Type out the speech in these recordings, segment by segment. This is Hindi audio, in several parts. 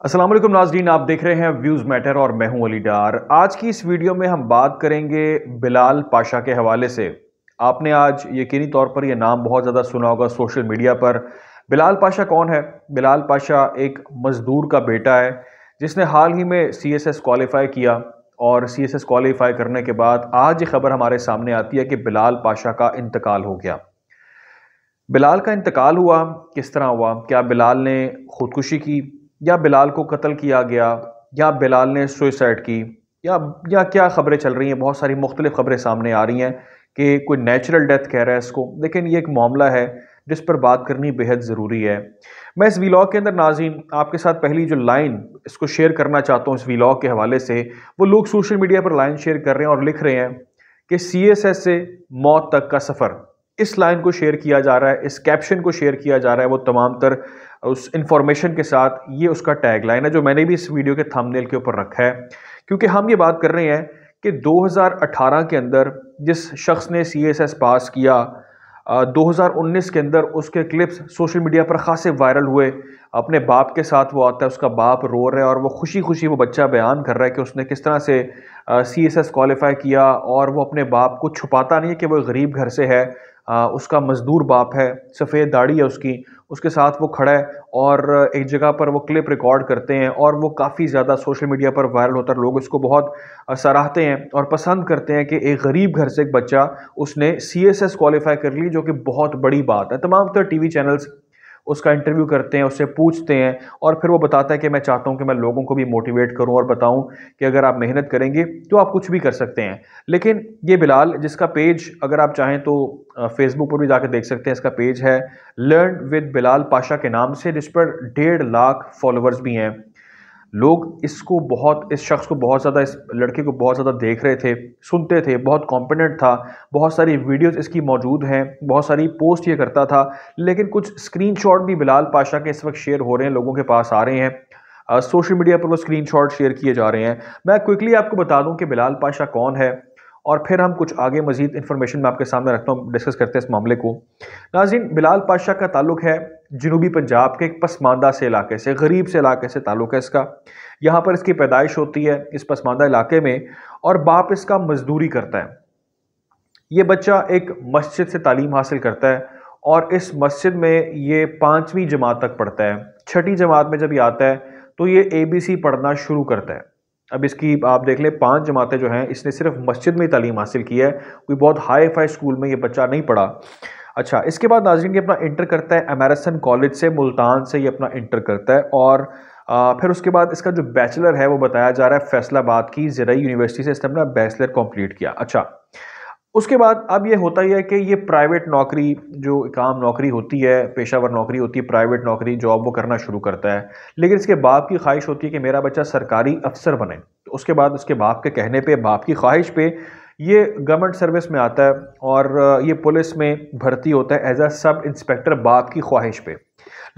अस्सलाम वालेकुम नाज़रीन, आप देख रहे हैं व्यूज़ मैटर और मैं हूं अली डार। आज की इस वीडियो में हम बात करेंगे बिलाल पाशा के हवाले से। आपने आज यकीनी तौर पर यह नाम बहुत ज़्यादा सुना होगा सोशल मीडिया पर। बिलाल पाशा कौन है? बिलाल पाशा एक मज़दूर का बेटा है जिसने हाल ही में CSS क्वालिफाई किया और CSS क्वालिफाई करने के बाद आज ये खबर हमारे सामने आती है कि बिलाल पाशा का इंतकाल हो गया। बिलाल का इंतकाल हुआ, किस तरह हुआ? क्या बिलाल ने खुदकुशी की या बिलाल को कत्ल किया गया या बिलाल ने सुसाइड की या क्या खबरें चल रही हैं? बहुत सारी मुख्तलिफ खबरें सामने आ रही हैं कि कोई नेचुरल डेथ कह रहा है इसको, लेकिन ये एक मामला है जिस पर बात करनी बेहद ज़रूरी है। मैं इस वीलॉग के अंदर नाज़रीन आपके साथ पहली जो लाइन इसको शेयर करना चाहता हूँ इस वीलॉग के हवाले से, वो लोग सोशल मीडिया पर लाइन शेयर कर रहे हैं और लिख रहे हैं कि CSS से मौत तक का सफ़र। इस लाइन को शेयर किया जा रहा है, इस कैप्शन को शेयर किया जा रहा है वो तमाम तर उस इंफॉर्मेशन के साथ। ये उसका टैग लाइन है जो मैंने भी इस वीडियो के थंबनेल के ऊपर रखा है, क्योंकि हम ये बात कर रहे हैं कि 2018 के अंदर जिस शख्स ने CSS पास किया, 2019 के अंदर उसके क्लिप्स सोशल मीडिया पर खासे वायरल हुए। अपने बाप के साथ वो आता है, उसका बाप रो रहा है और वो खुशी खुशी वो बच्चा बयान कर रहा है कि उसने किस तरह से CSS क्वालिफाई किया और वो अपने बाप को छुपाता नहीं है कि वो गरीब घर से है। उसका मज़दूर बाप है, सफ़ेद दाढ़ी है उसके साथ वो खड़ा है और एक जगह पर वो क्लिप रिकॉर्ड करते हैं और वो काफ़ी ज़्यादा सोशल मीडिया पर वायरल होता है। लोग इसको बहुत सराहते हैं और पसंद करते हैं कि एक गरीब घर से एक बच्चा उसने CSS क्वालिफाई कर ली, जो कि बहुत बड़ी बात है। तमाम तर टीवी चैनल्स उसका इंटरव्यू करते हैं, उससे पूछते हैं और फिर वो बताता है कि मैं चाहता हूं कि मैं लोगों को भी मोटिवेट करूं और बताऊं कि अगर आप मेहनत करेंगे तो आप कुछ भी कर सकते हैं। लेकिन ये बिलाल, जिसका पेज अगर आप चाहें तो फेसबुक पर भी जाकर देख सकते हैं, इसका पेज है लर्न विद बिलाल पाशा के नाम से, जिस पर 1.5 लाख फॉलोअर्स भी हैं। लोग इस शख्स को बहुत ज़्यादा, इस लड़के को बहुत ज़्यादा देख रहे थे, सुनते थे, बहुत कॉम्पिटेंट था, बहुत सारी वीडियोस इसकी मौजूद हैं, बहुत सारी पोस्ट ये करता था। लेकिन कुछ स्क्रीनशॉट भी बिलाल पाशा के इस वक्त शेयर हो रहे हैं, लोगों के पास आ रहे हैं, सोशल मीडिया पर वो स्क्रीनशॉट शेयर किए जा रहे हैं। मैं क्विकली आपको बता दूं कि बिलाल पाशा कौन है और फिर हम कुछ आगे मजीद इन्फॉर्मेशन मैं आपके सामने रखता हूँ, डिस्कस करते हैं इस मामले को। नाज़रीन, बिलाल पाशा का ताल्लुक है जनूबी पंजाब के एक पसमानदा से इलाके से, गरीब से इलाके से ताल्लुक है इसका। यहाँ पर इसकी पैदाइश होती है इस पसमानदा इलाके में और बाप इसका मजदूरी करता है। ये बच्चा एक मस्जिद से तालीम हासिल करता है और इस मस्जिद में ये 5वीं जमात तक पढ़ता है। 6ठी जमात में जब ये आता है तो ये ABC पढ़ना शुरू करता है। अब इसकी आप देख लें, 5 जमातें जो हैं इसने सिर्फ मस्जिद में ही तालीम हासिल की है, कोई बहुत हाई फाई स्कूल में ये बच्चा नहीं पढ़ा। अच्छा, इसके बाद नाज़रीन ये अपना इंटर करता है एमरसन कॉलेज से, मुल्तान से ये अपना इंटर करता है और फिर उसके बाद इसका जो बैचलर है वो बताया जा रहा है फैसलाबाद की ज़रई यूनिवर्सिटी से इसने अपना बैचलर कंप्लीट किया। अच्छा, उसके बाद अब ये होता ही है कि ये प्राइवेट नौकरी, जो काम नौकरी होती है, पेशावर नौकरी होती है, प्राइवेट नौकरी जॉब, वो करना शुरू करता है। लेकिन इसके बाप की ख्वाहिश होती है कि मेरा बच्चा सरकारी अफसर बने। तो उसके बाद उसके बाप के कहने पे, बाप की ख्वाहिश पे ये गवर्नमेंट सर्विस में आता है और ये पुलिस में भर्ती होता है एज अ सब इंस्पेक्टर, बाप की ख्वाहिश पे।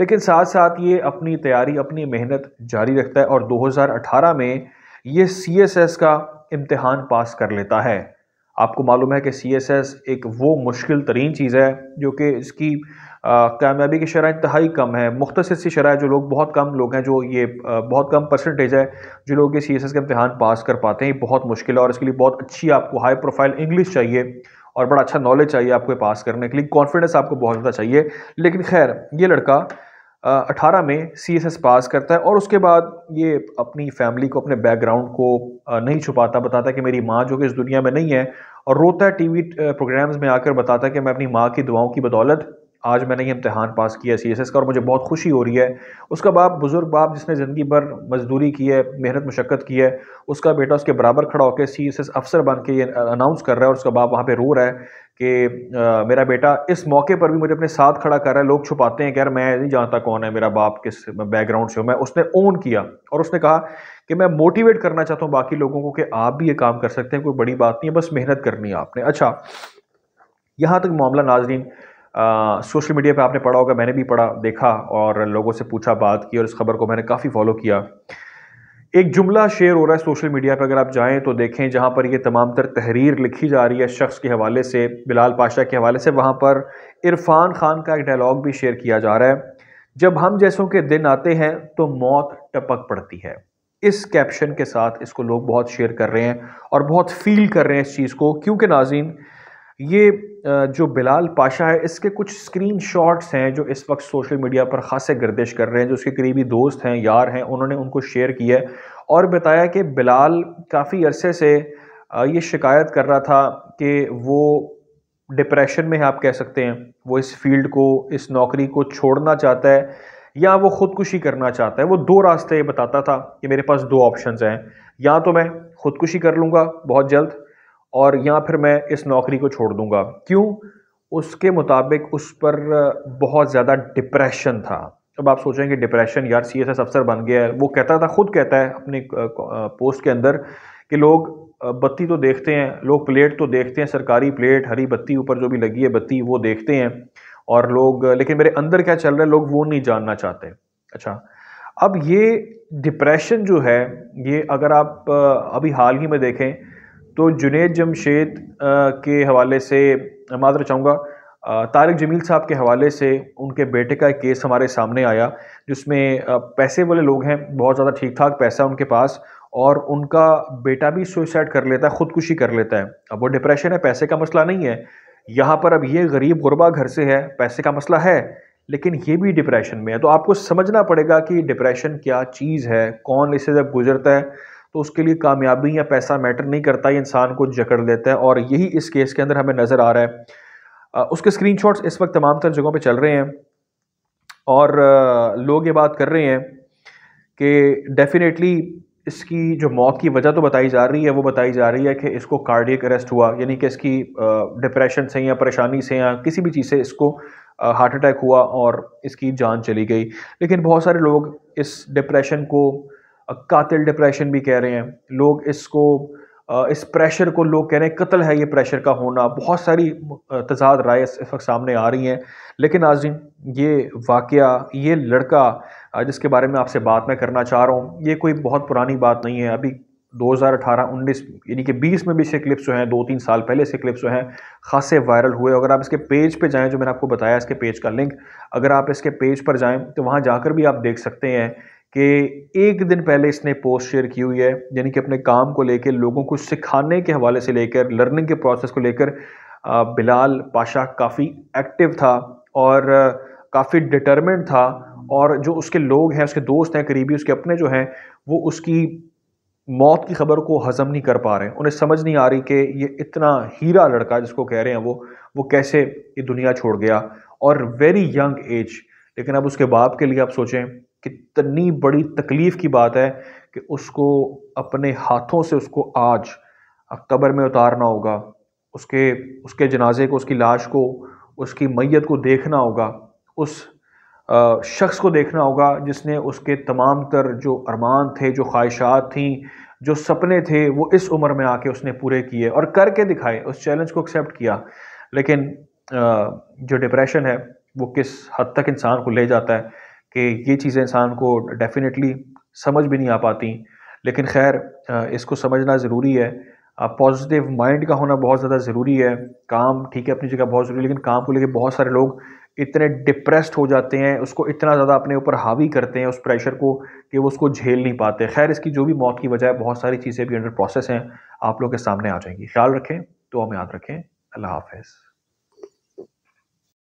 लेकिन साथ साथ ये अपनी तैयारी, अपनी मेहनत जारी रखता है और 2018 में ये CSS का इम्तिहान पास कर लेता है। आपको मालूम है कि CSS एक वो मुश्किल तरीन चीज़ है जो कि इसकी कामयाबी की शरह इंतहाई कम है, मुख्तसर सी शरह, जो लोग, बहुत कम लोग हैं जो ये बहुत कम परसेंटेज है जो लोग ये CSS का इम्तिहान पास कर पाते हैं। ये बहुत मुश्किल है और इसके लिए बहुत अच्छी आपको हाई प्रोफाइल इंग्लिश चाहिए और बड़ा अच्छा नॉलेज चाहिए आपको पास करने के लिए, कॉन्फिडेंस आपको बहुत ज़्यादा चाहिए। लेकिन खैर, ये लड़का 18 में CSS पास करता है और उसके बाद ये अपनी फैमिली को, अपने बैकग्राउंड को नहीं छुपाता, बताता है कि मेरी माँ जो कि इस दुनिया में नहीं है, और रोता है टीवी प्रोग्राम्स में आकर, बताता है कि मैं अपनी माँ की दुआओं की बदौलत आज मैंने ये इम्तिहान पास किया CSS का और मुझे बहुत खुशी हो रही है। उसका बाप, बुजुर्ग बाप जिसने ज़िंदगी भर मजदूरी की है, मेहनत मशक्क़त की है, उसका बेटा उसके बराबर खड़ा होकर CSS अफसर बन के ये अनाउंस कर रहा है और उसका बाप वहाँ पे रो रहा है कि मेरा बेटा इस मौके पर भी मुझे अपने साथ खड़ा कर रहा है। लोग छुपाते हैं कि यार मैं नहीं जानता कौन है मेरा बाप, किस बैकग्राउंड से हो मैं। उसने ओन किया और उसने कहा कि मैं मोटिवेट करना चाहता हूँ बाकी लोगों को कि आप भी ये काम कर सकते हैं, कोई बड़ी बात नहीं है, बस मेहनत करनी है आपने। अच्छा, यहाँ तक मामला नाज़रीन। सोशल मीडिया पे आपने पढ़ा होगा, मैंने भी पढ़ा, देखा और लोगों से पूछा, बात की और इस खबर को मैंने काफ़ी फॉलो किया। एक जुमला शेयर हो रहा है सोशल मीडिया पर, अगर आप जाएं तो देखें, जहां पर ये तमाम तर तहरीर लिखी जा रही है शख्स के हवाले से, बिलाल पाशा के हवाले से। वहां पर इरफान खान का एक डायलॉग भी शेयर किया जा रहा है जब हम जैसों के दिन आते हैं तो मौत टपक पड़ती है। इस कैप्शन के साथ इसको लोग बहुत शेयर कर रहे हैं और बहुत फील कर रहे हैं इस चीज़ को, क्योंकि नाज़रीन ये जो बिलाल पाशा है इसके कुछ स्क्रीनशॉट्स हैं जो इस वक्त सोशल मीडिया पर खासे गर्दिश कर रहे हैं। जो उसके करीबी दोस्त हैं, यार हैं, उन्होंने उनको शेयर किया है और बताया कि बिलाल काफ़ी अरसे से ये शिकायत कर रहा था कि वो डिप्रेशन में है, आप कह सकते हैं। वो इस फील्ड को, इस नौकरी को छोड़ना चाहता है या वो खुदकुशी करना चाहता है। वो दो रास्ते बताता था कि मेरे पास दो ऑप्शंस हैं, या तो मैं खुदकुशी कर लूँगा बहुत जल्द और या फिर मैं इस नौकरी को छोड़ दूँगा। क्यों? उसके मुताबिक उस पर बहुत ज़्यादा डिप्रेशन था। अब आप सोचेंगे डिप्रेशन, यार सीएसएस अफ़सर बन गया है। वो कहता था, खुद कहता है अपनी पोस्ट के अंदर कि लोग बत्ती तो देखते हैं, लोग प्लेट तो देखते हैं, सरकारी प्लेट, हरी बत्ती ऊपर जो भी लगी है बत्ती, वो देखते हैं और लोग, लेकिन मेरे अंदर क्या चल रहा है लोग वो नहीं जानना चाहते। अच्छा, अब ये डिप्रेशन जो है, ये अगर आप अभी हाल ही में देखें तो जुनैद जमशेद के हवाले से, माज़रत चाहूँगा, तारिक जमील साहब के हवाले से उनके बेटे का एक केस हमारे सामने आया जिसमें पैसे वाले लोग हैं, बहुत ज़्यादा ठीक ठाक पैसा है उनके पास और उनका बेटा भी सुसाइड कर लेता है, खुदकुशी कर लेता है। अब वो डिप्रेशन है, पैसे का मसला नहीं है यहाँ पर। अब ये गरीब गुरबा घर से है, पैसे का मसला है, लेकिन ये भी डिप्रेशन में है। तो आपको समझना पड़ेगा कि डिप्रेशन क्या चीज़ है, कौन इससे जब गुजरता है तो उसके लिए कामयाबी या पैसा मैटर नहीं करता, ये इंसान को जकड़ लेता है और यही इस केस के अंदर हमें नज़र आ रहा है। उसके स्क्रीनशॉट्स इस वक्त तमाम तर जगहों पे चल रहे हैं और लोग ये बात कर रहे हैं कि डेफिनेटली इसकी जो मौत की वजह तो बताई जा रही है, वो बताई जा रही है कि इसको कार्डियक अरेस्ट हुआ, यानी कि इसकी डिप्रेशन से या परेशानी से या किसी भी चीज़ से इसको हार्ट अटैक हुआ और इसकी जान चली गई। लेकिन बहुत सारे लोग इस डिप्रेशन को कातिल डिप्रेशन भी कह रहे हैं। लोग इसको इस प्रेशर को लोग कह रहे हैं कत्ल है ये प्रेशर का होना। बहुत सारी तज़ाद राय इस वक्त सामने आ रही हैं। लेकिन नाज़रीन, ये वाक़या, ये लड़का जिसके बारे में आपसे बात मैं करना चाह रहा हूँ, ये कोई बहुत पुरानी बात नहीं है। अभी 2018-19 यानी कि 20 में भी इसके क्लिप्स जो हैं, 2-3 साल पहले इसके क्लिप्स जो हैं खासे वायरल हुए। अगर आप इसके पेज पे जाएँ, जो मैंने आपको बताया इसके पेज का लिंक, अगर आप इसके पेज पर जाएँ तो वहाँ जाकर भी आप देख सकते हैं कि एक दिन पहले इसने पोस्ट शेयर की हुई है, यानी कि अपने काम को लेकर, लोगों को सिखाने के हवाले से लेकर, लर्निंग के प्रोसेस को लेकर बिलाल पाशा काफ़ी एक्टिव था और काफ़ी डिटरमिन्ड था। और जो उसके लोग हैं, उसके दोस्त हैं, करीबी उसके अपने जो हैं, वो उसकी मौत की खबर को हज़म नहीं कर पा रहे हैं। उन्हें समझ नहीं आ रही कि ये इतना हीरा लड़का जिसको कह रहे हैं वो कैसे ये दुनिया छोड़ गया और वेरी यंग एज। लेकिन अब उसके बाप के लिए आप सोचें कितनी बड़ी तकलीफ़ की बात है कि उसको अपने हाथों से उसको आज कब्र में उतारना होगा, उसके उसके जनाजे को, उसकी लाश को, उसकी मैयत को देखना होगा, उस शख्स को देखना होगा जिसने उसके तमाम तर जो अरमान थे, जो ख्वाहिशात थीं, जो सपने थे, वो इस उम्र में आके उसने पूरे किए और करके दिखाए, उस चैलेंज को एक्सेप्ट किया। लेकिन जो डिप्रेशन है वो किस हद तक इंसान को ले जाता है कि ये चीज़ें इंसान को डेफिनेटली समझ भी नहीं आ पाती। लेकिन खैर, इसको समझना ज़रूरी है। पॉजिटिव माइंड का होना बहुत ज़्यादा ज़रूरी है। काम ठीक है अपनी जगह बहुत ज़रूरी है, लेकिन काम को लेके बहुत सारे लोग इतने डिप्रेस्ड हो जाते हैं, उसको इतना ज़्यादा अपने ऊपर हावी करते हैं उस प्रेशर को कि वो उसको झेल नहीं पाते। खैर, इसकी जो भी मौत की वजह है, बहुत सारी चीज़ें भी अंडर प्रोसेस हैं, आप लोग के सामने आ जाएंगी। ख्याल रखें, तो हमें याद रखें। अल्लाह हाफ़िज़।